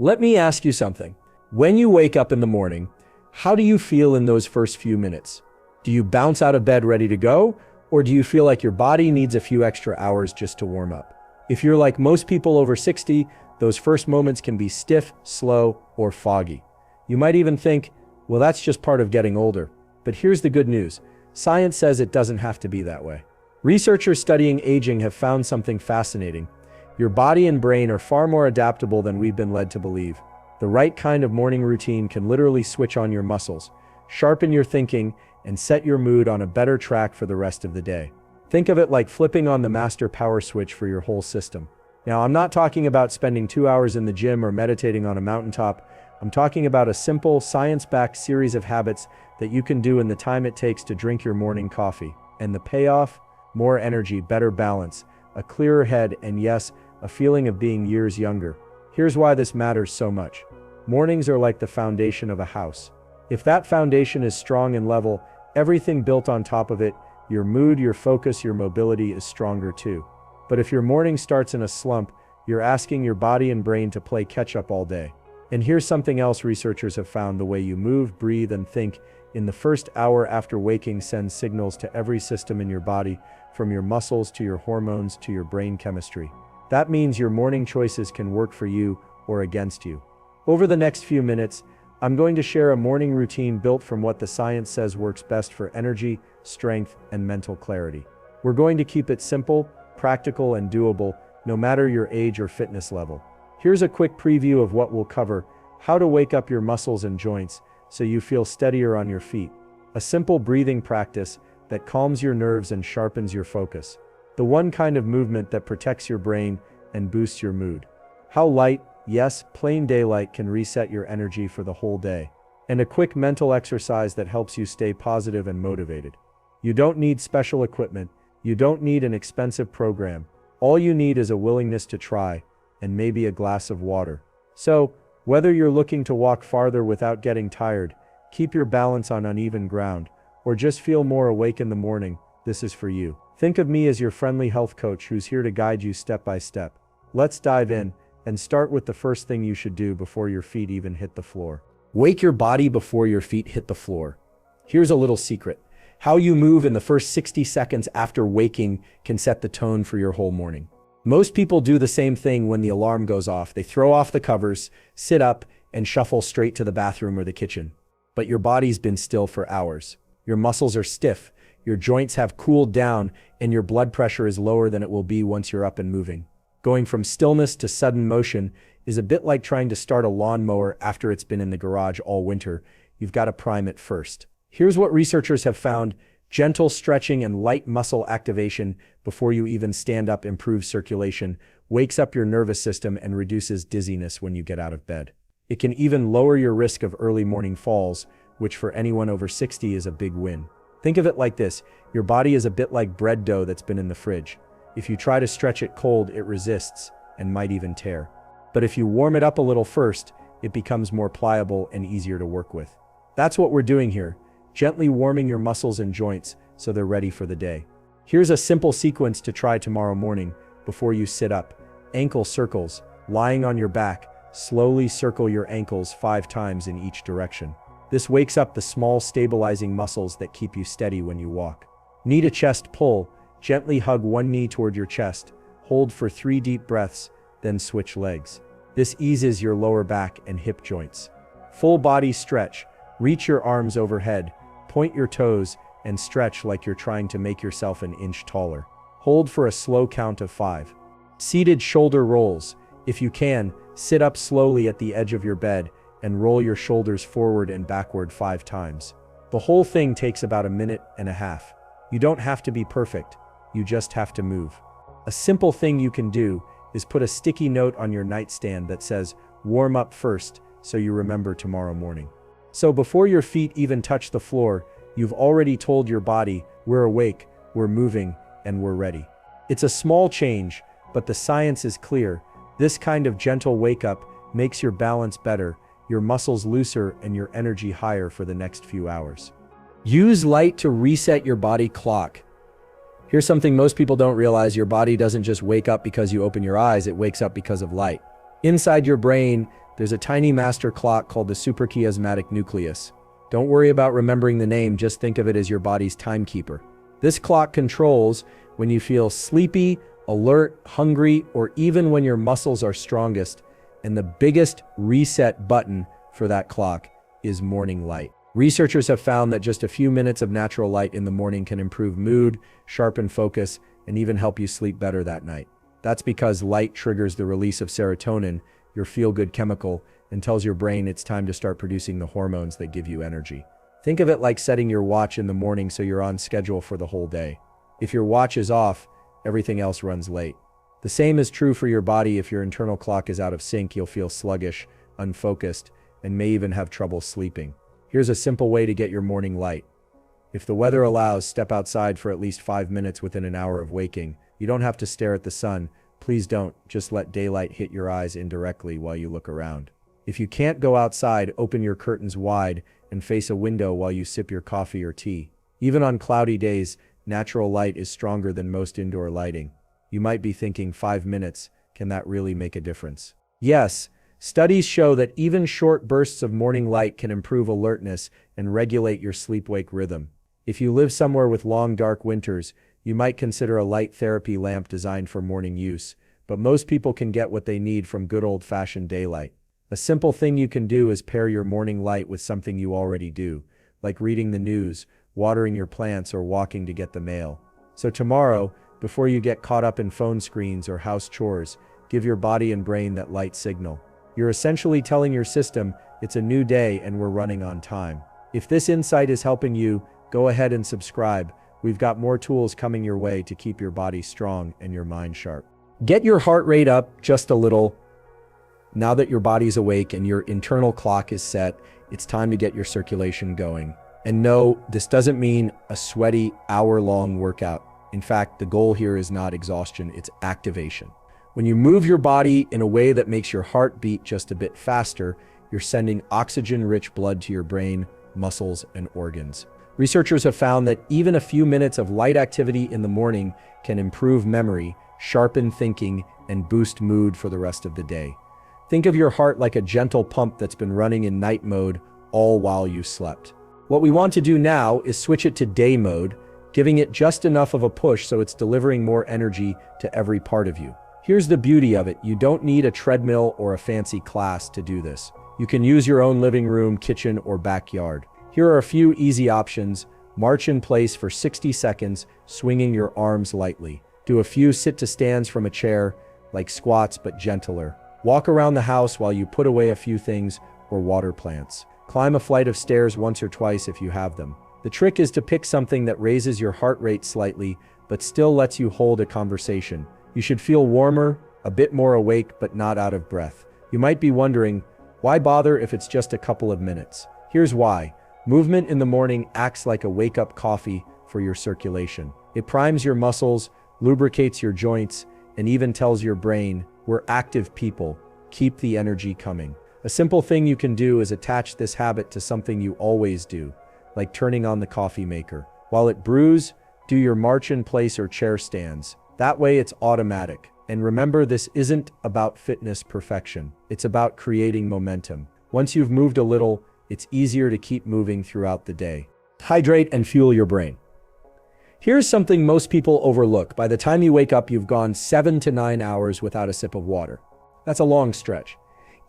Let me ask you something. When you wake up in the morning, how do you feel in those first few minutes? Do you bounce out of bed ready to go, or do you feel like your body needs a few extra hours just to warm up? If you're like most people over 60, those first moments can be stiff, slow, or foggy. You might even think, well, that's just part of getting older. But here's the good news. Science says it doesn't have to be that way. Researchers studying aging have found something fascinating. Your body and brain are far more adaptable than we've been led to believe. The right kind of morning routine can literally switch on your muscles, sharpen your thinking, and set your mood on a better track for the rest of the day. Think of it like flipping on the master power switch for your whole system. Now, I'm not talking about spending 2 hours in the gym or meditating on a mountaintop. I'm talking about a simple, science-backed series of habits that you can do in the time it takes to drink your morning coffee. And the payoff? More energy, better balance, a clearer head, and yes, a feeling of being years younger. Here's why this matters so much. Mornings are like the foundation of a house. If that foundation is strong and level, everything built on top of it, your mood, your focus, your mobility is stronger too. But if your morning starts in a slump, you're asking your body and brain to play catch-up all day. And here's something else researchers have found: the way you move, breathe, and think in the first hour after waking sends signals to every system in your body, from your muscles to your hormones to your brain chemistry. That means your morning choices can work for you or against you. Over the next few minutes, I'm going to share a morning routine built from what the science says works best for energy, strength, and mental clarity. We're going to keep it simple, practical, and doable, no matter your age or fitness level. Here's a quick preview of what we'll cover: how to wake up your muscles and joints so you feel steadier on your feet, a simple breathing practice that calms your nerves and sharpens your focus, the one kind of movement that protects your brain and boosts your mood, how light, yes, plain daylight can reset your energy for the whole day, and a quick mental exercise that helps you stay positive and motivated. You don't need special equipment, you don't need an expensive program. All you need is a willingness to try, and maybe a glass of water. So, whether you're looking to walk farther without getting tired, keep your balance on uneven ground, or just feel more awake in the morning, this is for you. Think of me as your friendly health coach who's here to guide you step by step. Let's dive in and start with the first thing you should do before your feet even hit the floor. Wake your body before your feet hit the floor. Here's a little secret. How you move in the first 60 seconds after waking can set the tone for your whole morning. Most people do the same thing when the alarm goes off. They throw off the covers, sit up, and shuffle straight to the bathroom or the kitchen. But your body's been still for hours. Your muscles are stiff, your joints have cooled down, and your blood pressure is lower than it will be once you're up and moving. Going from stillness to sudden motion is a bit like trying to start a lawnmower after it's been in the garage all winter. You've got to prime it first. Here's what researchers have found: gentle stretching and light muscle activation before you even stand up improves circulation, wakes up your nervous system, and reduces dizziness when you get out of bed. It can even lower your risk of early morning falls, which for anyone over 60 is a big win. Think of it like this: your body is a bit like bread dough that's been in the fridge. If you try to stretch it cold, it resists and might even tear. But if you warm it up a little first, it becomes more pliable and easier to work with. That's what we're doing here, gently warming your muscles and joints so they're ready for the day. Here's a simple sequence to try tomorrow morning before you sit up. Ankle circles. Lying on your back, slowly circle your ankles 5 times in each direction. This wakes up the small stabilizing muscles that keep you steady when you walk. Need a chest pull. Gently hug one knee toward your chest. Hold for 3 deep breaths, then switch legs. This eases your lower back and hip joints. Full body stretch. Reach your arms overhead, point your toes, and stretch like you're trying to make yourself an inch taller. Hold for a slow count of 5. Seated shoulder rolls. If you can, sit up slowly at the edge of your bed and roll your shoulders forward and backward 5 times. The whole thing takes about 1.5 minutes. You don't have to be perfect, you just have to move. A simple thing you can do is put a sticky note on your nightstand that says, "Warm up first," so you remember tomorrow morning. So before your feet even touch the floor, you've already told your body, we're awake, we're moving, and we're ready. It's a small change, but the science is clear. This kind of gentle wake-up makes your balance better, your muscles looser, and your energy higher for the next few hours. Use light to reset your body clock. Here's something most people don't realize: your body doesn't just wake up because you open your eyes, it wakes up because of light. Inside your brain, There's a tiny master clock called the suprachiasmatic nucleus. Don't worry about remembering the name, just think of it as your body's timekeeper. This clock controls when you feel sleepy, alert, hungry, or even when your muscles are strongest. And the biggest reset button for that clock is morning light. Researchers have found that just a few minutes of natural light in the morning can improve mood, sharpen focus, and even help you sleep better that night. That's because light triggers the release of serotonin, your feel-good chemical, and tells your brain it's time to start producing the hormones that give you energy. Think of it like setting your watch in the morning so you're on schedule for the whole day. If your watch is off, everything else runs late. The same is true for your body. If your internal clock is out of sync, you'll feel sluggish, unfocused, and may even have trouble sleeping. Here's a simple way to get your morning light. If the weather allows, step outside for at least 5 minutes within an hour of waking. You don't have to stare at the sun. Please don't. Just let daylight hit your eyes indirectly while you look around. If you can't go outside, open your curtains wide and face a window while you sip your coffee or tea. Even on cloudy days, natural light is stronger than most indoor lighting. You might be thinking, 5 minutes, can that really make a difference? Yes, studies show that even short bursts of morning light can improve alertness and regulate your sleep-wake rhythm. If you live somewhere with long, dark winters, you might consider a light therapy lamp designed for morning use, but most people can get what they need from good old-fashioned daylight. A simple thing you can do is pair your morning light with something you already do, like reading the news, watering your plants, or walking to get the mail. So tomorrow, before you get caught up in phone screens or house chores, give your body and brain that light signal. You're essentially telling your system, it's a new day and we're running on time. If this insight is helping you, go ahead and subscribe. We've got more tools coming your way to keep your body strong and your mind sharp. Get your heart rate up just a little. Now that your body's awake and your internal clock is set, it's time to get your circulation going. And no, this doesn't mean a sweaty hour-long workout. In fact, the goal here is not exhaustion, it's activation. When you move your body in a way that makes your heart beat just a bit faster, you're sending oxygen-rich blood to your brain, muscles, and organs. Researchers have found that even a few minutes of light activity in the morning can improve memory, sharpen thinking, and boost mood for the rest of the day. Think of your heart like a gentle pump that's been running in night mode all while you slept. What we want to do now is switch it to day mode, giving it just enough of a push so it's delivering more energy to every part of you. Here's the beauty of it. You don't need a treadmill or a fancy class to do this. You can use your own living room, kitchen, or backyard. Here are a few easy options. March in place for 60 seconds, swinging your arms lightly. Do a few sit-to-stands from a chair, like squats but gentler. Walk around the house while you put away a few things or water plants. Climb a flight of stairs once or twice if you have them. The trick is to pick something that raises your heart rate slightly, but still lets you hold a conversation. You should feel warmer, a bit more awake, but not out of breath. You might be wondering, why bother if it's just a couple of minutes? Here's why. Movement in the morning acts like a wake-up coffee for your circulation. It primes your muscles, lubricates your joints, and even tells your brain, we're active people, keep the energy coming. A simple thing you can do is attach this habit to something you always do, like turning on the coffee maker. While it brews, do your march in place or chair stands. That way it's automatic. And remember, this isn't about fitness perfection. It's about creating momentum. Once you've moved a little, it's easier to keep moving throughout the day. Hydrate and fuel your brain. Here's something most people overlook. By the time you wake up, you've gone 7 to 9 hours without a sip of water. That's a long stretch.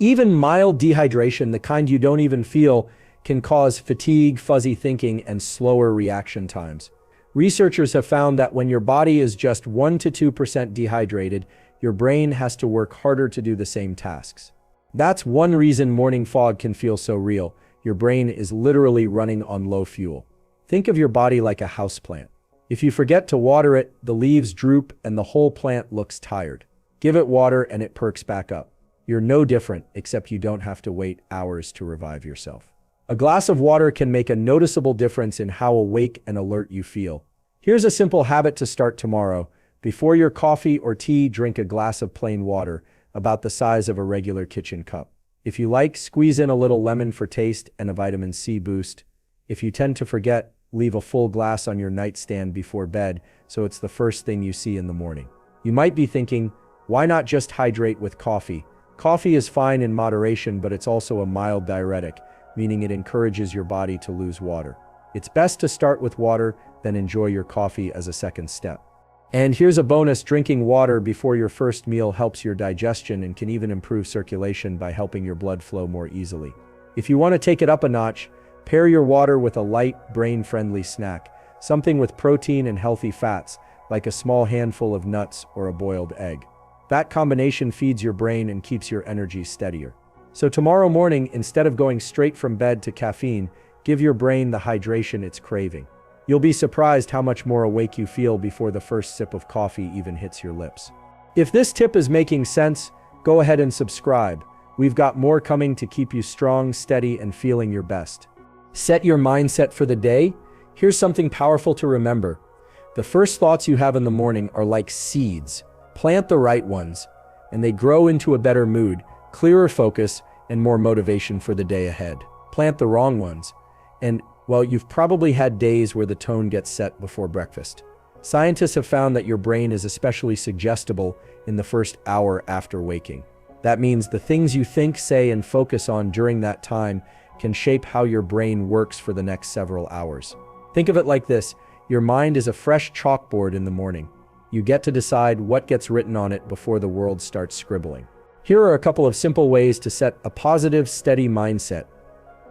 Even mild dehydration, the kind you don't even feel, can cause fatigue, fuzzy thinking, and slower reaction times. Researchers have found that when your body is just 1 to 2% dehydrated, your brain has to work harder to do the same tasks. That's one reason morning fog can feel so real. Your brain is literally running on low fuel. Think of your body like a houseplant. If you forget to water it, the leaves droop and the whole plant looks tired. Give it water and it perks back up. You're no different, except you don't have to wait hours to revive yourself. A glass of water can make a noticeable difference in how awake and alert you feel. Here's a simple habit to start tomorrow. Before your coffee or tea, drink a glass of plain water, about the size of a regular kitchen cup. If you like, squeeze in a little lemon for taste and a vitamin C boost. If you tend to forget, leave a full glass on your nightstand before bed so it's the first thing you see in the morning. You might be thinking, why not just hydrate with coffee? Coffee is fine in moderation, but it's also a mild diuretic, meaning it encourages your body to lose water. It's best to start with water, then enjoy your coffee as a second step. And here's a bonus: drinking water before your first meal helps your digestion and can even improve circulation by helping your blood flow more easily. If you want to take it up a notch, pair your water with a light, brain-friendly snack, something with protein and healthy fats, like a small handful of nuts or a boiled egg. That combination feeds your brain and keeps your energy steadier. So tomorrow morning, instead of going straight from bed to caffeine, give your brain the hydration it's craving. You'll be surprised how much more awake you feel before the first sip of coffee even hits your lips. If this tip is making sense, go ahead and subscribe. We've got more coming to keep you strong, steady, and feeling your best. Set your mindset for the day. Here's something powerful to remember. The first thoughts you have in the morning are like seeds. Plant the right ones, and they grow into a better mood, clearer focus, and more motivation for the day ahead. Plant the wrong ones, and, well, you've probably had days where the tone gets set before breakfast. Scientists have found that your brain is especially suggestible in the first hour after waking. That means the things you think, say, and focus on during that time can shape how your brain works for the next several hours. Think of it like this: your mind is a fresh chalkboard in the morning. You get to decide what gets written on it before the world starts scribbling. Here are a couple of simple ways to set a positive, steady mindset.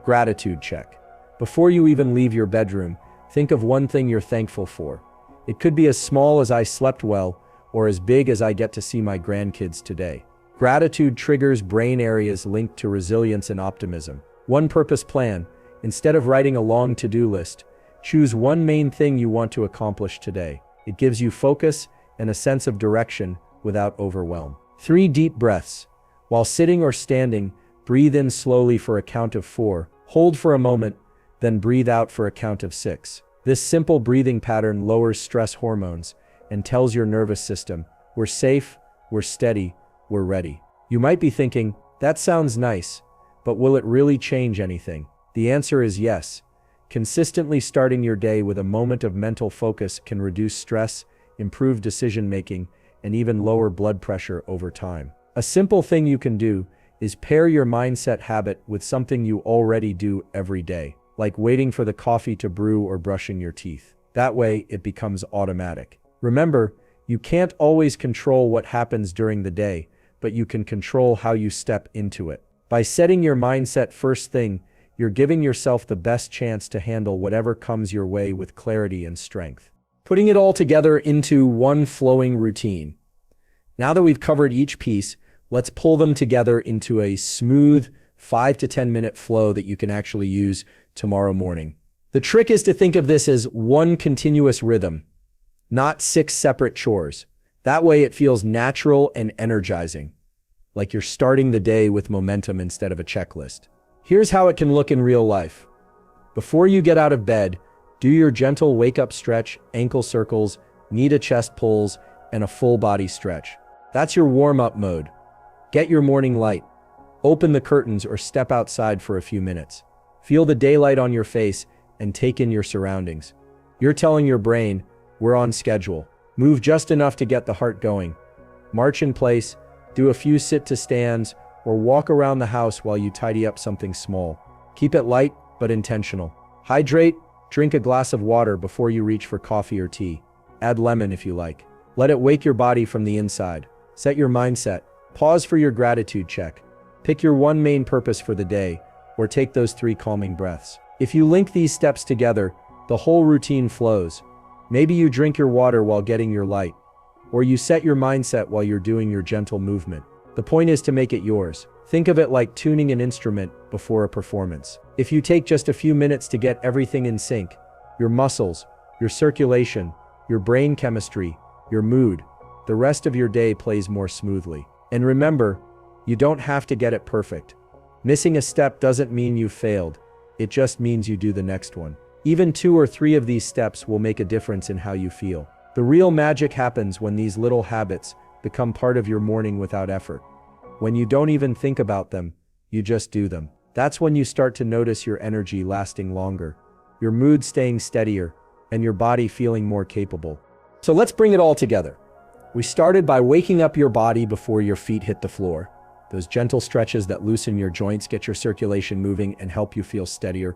Gratitude check. Before you even leave your bedroom, think of one thing you're thankful for. It could be as small as "I slept well," or as big as "I get to see my grandkids today." Gratitude triggers brain areas linked to resilience and optimism. One purpose plan. Instead of writing a long to-do list, choose one main thing you want to accomplish today. It gives you focus and a sense of direction without overwhelm. 3 deep breaths. While sitting or standing, breathe in slowly for a count of 4, hold for a moment, then breathe out for a count of 6. This simple breathing pattern lowers stress hormones and tells your nervous system, "We're safe, we're steady, we're ready." You might be thinking, that sounds nice, but will it really change anything? The answer is yes. Consistently starting your day with a moment of mental focus can reduce stress, improve decision-making, and even lower blood pressure over time. A simple thing you can do is pair your mindset habit with something you already do every day, like waiting for the coffee to brew or brushing your teeth. That way, it becomes automatic. Remember, you can't always control what happens during the day, but you can control how you step into it. By setting your mindset first thing, you're giving yourself the best chance to handle whatever comes your way with clarity and strength. Putting it all together into one flowing routine. Now that we've covered each piece, let's pull them together into a smooth 5 to 10 minute flow that you can actually use tomorrow morning. The trick is to think of this as one continuous rhythm, not 6 separate chores. That way it feels natural and energizing, like you're starting the day with momentum instead of a checklist. Here's how it can look in real life. Before you get out of bed, do your gentle wake-up stretch, ankle circles, knee to chest pulls, and a full body stretch. That's your warm-up mode. Get your morning light. Open the curtains or step outside for a few minutes. Feel the daylight on your face and take in your surroundings. You're telling your brain, we're on schedule. Move just enough to get the heart going. March in place, do a few sit-to-stands, or walk around the house while you tidy up something small. Keep it light, but intentional. Hydrate, drink a glass of water before you reach for coffee or tea. Add lemon if you like. Let it wake your body from the inside. Set your mindset. Pause for your gratitude check. Pick your one main purpose for the day, or take those 3 calming breaths. If you link these steps together, the whole routine flows. Maybe you drink your water while getting your light, or you set your mindset while you're doing your gentle movement. The point is to make it yours. Think of it like tuning an instrument before a performance. If you take just a few minutes to get everything in sync, your muscles, your circulation, your brain chemistry, your mood, the rest of your day plays more smoothly. And remember, you don't have to get it perfect. Missing a step doesn't mean you failed. It just means you do the next one. Even 2 or 3 of these steps will make a difference in how you feel. The real magic happens when these little habits become part of your morning without effort. When you don't even think about them, you just do them. That's when you start to notice your energy lasting longer, your mood staying steadier, and your body feeling more capable. So let's bring it all together. We started by waking up your body before your feet hit the floor. Those gentle stretches that loosen your joints, get your circulation moving, and help you feel steadier.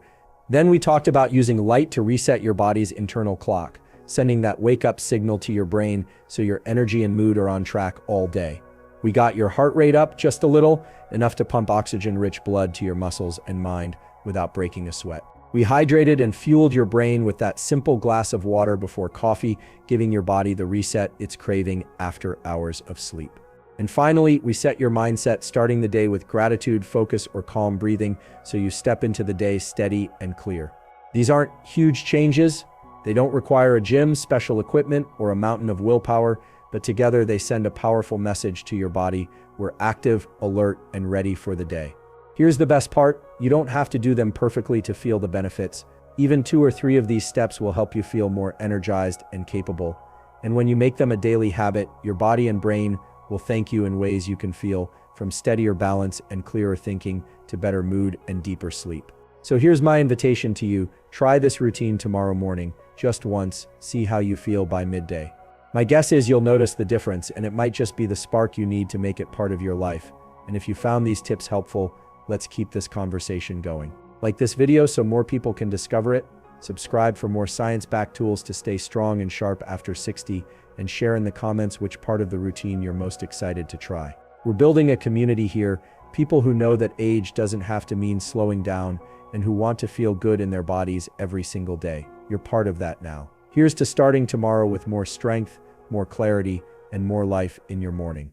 Then we talked about using light to reset your body's internal clock, sending that wake-up signal to your brain so your energy and mood are on track all day. We got your heart rate up just a little, enough to pump oxygen-rich blood to your muscles and mind without breaking a sweat. We hydrated and fueled your brain with that simple glass of water before coffee, giving your body the reset it's craving after hours of sleep. And finally, we set your mindset, starting the day with gratitude, focus, or calm breathing, so you step into the day steady and clear. These aren't huge changes. They don't require a gym, special equipment, or a mountain of willpower, but together they send a powerful message to your body. We're active, alert, and ready for the day. Here's the best part. You don't have to do them perfectly to feel the benefits. Even 2 or 3 of these steps will help you feel more energized and capable. And when you make them a daily habit, your body and brain will thank you in ways you can feel, from steadier balance and clearer thinking to better mood and deeper sleep. So here's my invitation to you. Try this routine tomorrow morning, just once, see how you feel by midday. My guess is you'll notice the difference, and it might just be the spark you need to make it part of your life. And if you found these tips helpful, let's keep this conversation going. Like this video so more people can discover it, subscribe for more science-backed tools to stay strong and sharp after 60, and share in the comments which part of the routine you're most excited to try. We're building a community here, people who know that age doesn't have to mean slowing down and who want to feel good in their bodies every single day. You're part of that now. Here's to starting tomorrow with more strength, more clarity, and more life in your morning.